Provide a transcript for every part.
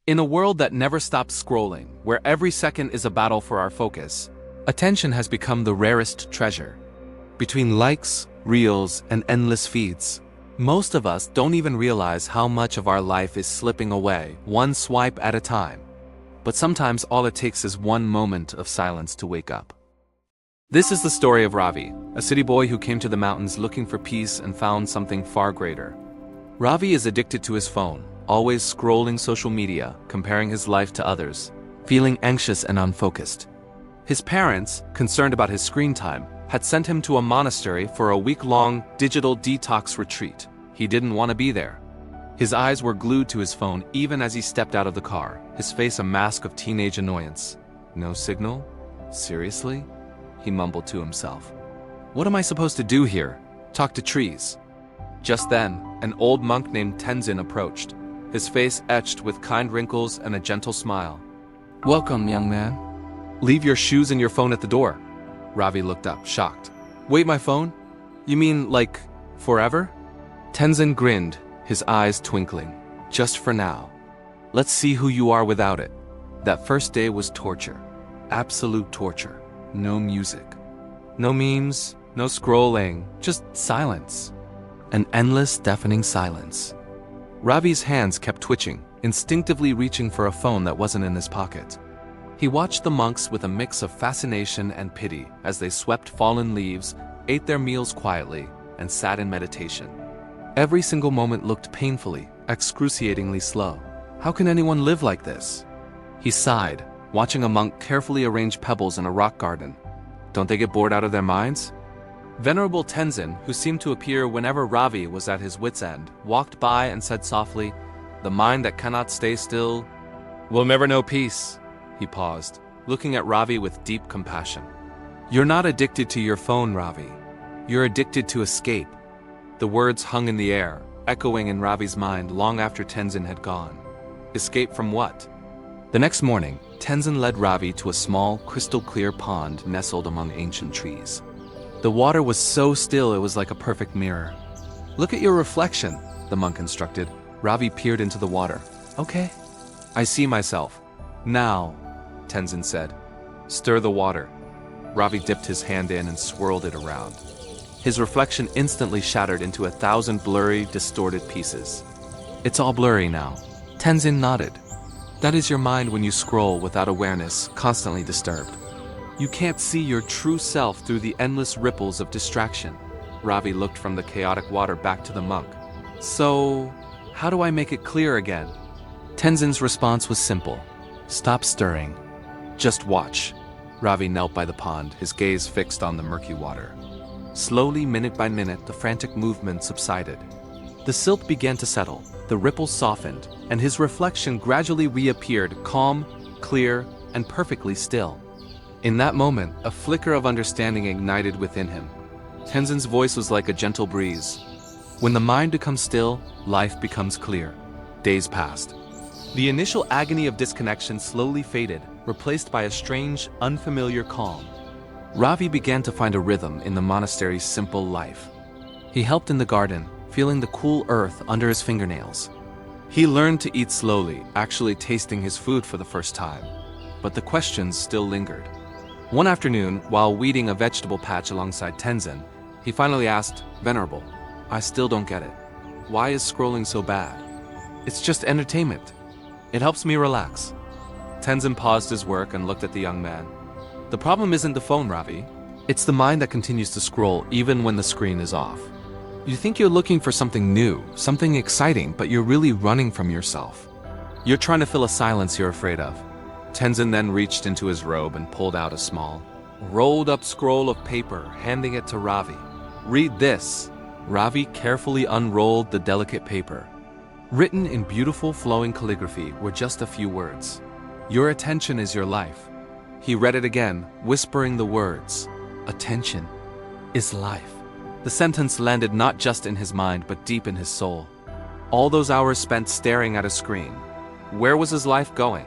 In a world that never stops scrolling, where every second is a battle for our focus, attention has become the rarest treasure. Between likes, reels, and endless feeds, most of us don't even realize how much of our life is slipping away, one swipe at a time. But sometimes all it takes is one moment of silence to wake up. This is the story of Ravi, a city boy who came to the mountains looking for peace and found something far greater. Ravi is addicted to his phone, always scrolling social media, comparing his life to others, feeling anxious and unfocused. His parents, concerned about his screen time, had sent him to a monastery for a week-long digital detox retreat. He didn't want to be there. His eyes were glued to his phone even as he stepped out of the car, his face a mask of teenage annoyance. No signal? Seriously? He mumbled to himself. What am I supposed to do here? Talk to trees? Just then, an old monk named Tenzin approached, his face etched with kind wrinkles and a gentle smile. Welcome, young man. Leave your shoes and your phone at the door. Ravi looked up, shocked. Wait, my phone? You mean, like, forever? Tenzin grinned, his eyes twinkling. Just for now. Let's see who you are without it. That first day was torture. Absolute torture. No music. No memes, no scrolling, just silence. An endless, deafening silence. Ravi's hands kept twitching, instinctively reaching for a phone that wasn't in his pocket. He watched the monks with a mix of fascination and pity as they swept fallen leaves, ate their meals quietly, and sat in meditation. Every single moment looked painfully, excruciatingly slow. How can anyone live like this? He sighed, watching a monk carefully arrange pebbles in a rock garden. Don't they get bored out of their minds? Venerable Tenzin, who seemed to appear whenever Ravi was at his wit's end, walked by and said softly, "The mind that cannot stay still will never know peace." He paused, looking at Ravi with deep compassion. You're not addicted to your phone, Ravi. You're addicted to escape. The words hung in the air, echoing in Ravi's mind long after Tenzin had gone. Escape from what? The next morning, Tenzin led Ravi to a small, crystal-clear pond nestled among ancient trees. The water was so still it was like a perfect mirror. Look at your reflection, the monk instructed. Ravi peered into the water. Okay. I see myself. Now, Tenzin said. Stir the water. Ravi dipped his hand in and swirled it around. His reflection instantly shattered into 1,000 blurry, distorted pieces. It's all blurry now. Tenzin nodded. That is your mind when you scroll without awareness, constantly disturbed. You can't see your true self through the endless ripples of distraction. Ravi looked from the chaotic water back to the monk. So, how do I make it clear again? Tenzin's response was simple. Stop stirring. Just watch. Ravi knelt by the pond, his gaze fixed on the murky water. Slowly, minute by minute, the frantic movement subsided. The silt began to settle, the ripples softened, and his reflection gradually reappeared, calm, clear, and perfectly still. In that moment, a flicker of understanding ignited within him. Tenzin's voice was like a gentle breeze. When the mind becomes still, life becomes clear. Days passed. The initial agony of disconnection slowly faded, replaced by a strange, unfamiliar calm. Ravi began to find a rhythm in the monastery's simple life. He helped in the garden, feeling the cool earth under his fingernails. He learned to eat slowly, actually tasting his food for the first time. But the questions still lingered. One afternoon, while weeding a vegetable patch alongside Tenzin, he finally asked, Venerable, I still don't get it. Why is scrolling so bad? It's just entertainment. It helps me relax. Tenzin paused his work and looked at the young man. The problem isn't the phone, Ravi. It's the mind that continues to scroll even when the screen is off. You think you're looking for something new, something exciting, but you're really running from yourself. You're trying to fill a silence you're afraid of. Tenzin then reached into his robe and pulled out a small, rolled-up scroll of paper, handing it to Ravi. Read this. Ravi carefully unrolled the delicate paper. Written in beautiful flowing calligraphy were just a few words. Your attention is your life. He read it again, whispering the words. Attention is life. The sentence landed not just in his mind, but deep in his soul. All those hours spent staring at a screen. Where was his life going?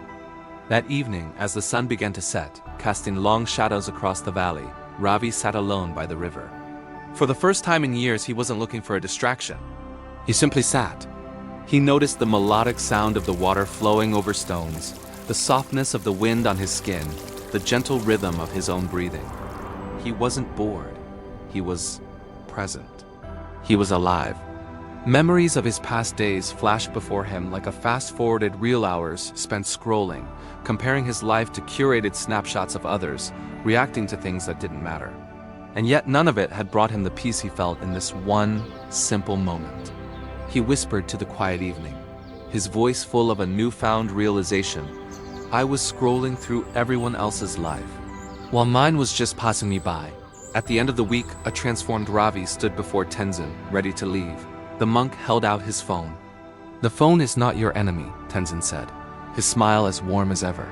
That evening, as the sun began to set, casting long shadows across the valley, Ravi sat alone by the river. For the first time in years, he wasn't looking for a distraction. He simply sat. He noticed the melodic sound of the water flowing over stones, the softness of the wind on his skin, the gentle rhythm of his own breathing. He wasn't bored. He was present. He was alive. Memories of his past days flashed before him like a fast-forwarded reel, hours spent scrolling, comparing his life to curated snapshots of others, reacting to things that didn't matter. And yet none of it had brought him the peace he felt in this one simple moment. He whispered to the quiet evening, his voice full of a newfound realization. I was scrolling through everyone else's life, while mine was just passing me by. At the end of the week, a transformed Ravi stood before Tenzin, ready to leave. The monk held out his phone. The phone is not your enemy, Tenzin said, his smile as warm as ever.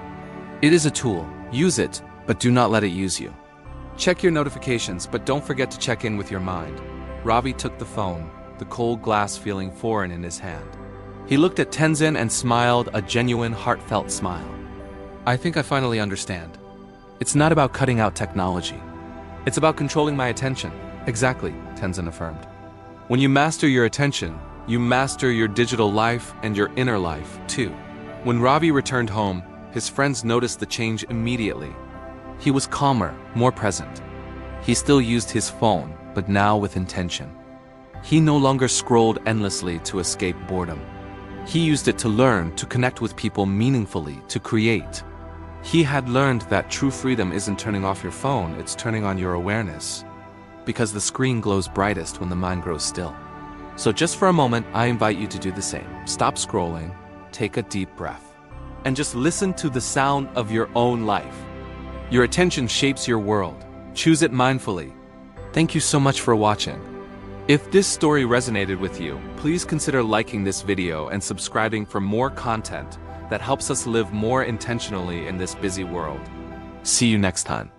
It is a tool. Use it, but do not let it use you. Check your notifications, but don't forget to check in with your mind. Ravi took the phone, the cold glass feeling foreign in his hand. He looked at Tenzin and smiled, a genuine, heartfelt smile. I think I finally understand. It's not about cutting out technology. It's about controlling my attention. Exactly, Tenzin affirmed. When you master your attention, you master your digital life and your inner life, too. When Ravi returned home, his friends noticed the change immediately. He was calmer, more present. He still used his phone, but now with intention. He no longer scrolled endlessly to escape boredom. He used it to learn, to connect with people meaningfully, to create. He had learned that true freedom isn't turning off your phone, it's turning on your awareness. Because the screen glows brightest when the mind grows still. So just for a moment, I invite you to do the same. Stop scrolling, take a deep breath, and just listen to the sound of your own life. Your attention shapes your world. Choose it mindfully. Thank you so much for watching. If this story resonated with you, please consider liking this video and subscribing for more content that helps us live more intentionally in this busy world. See you next time.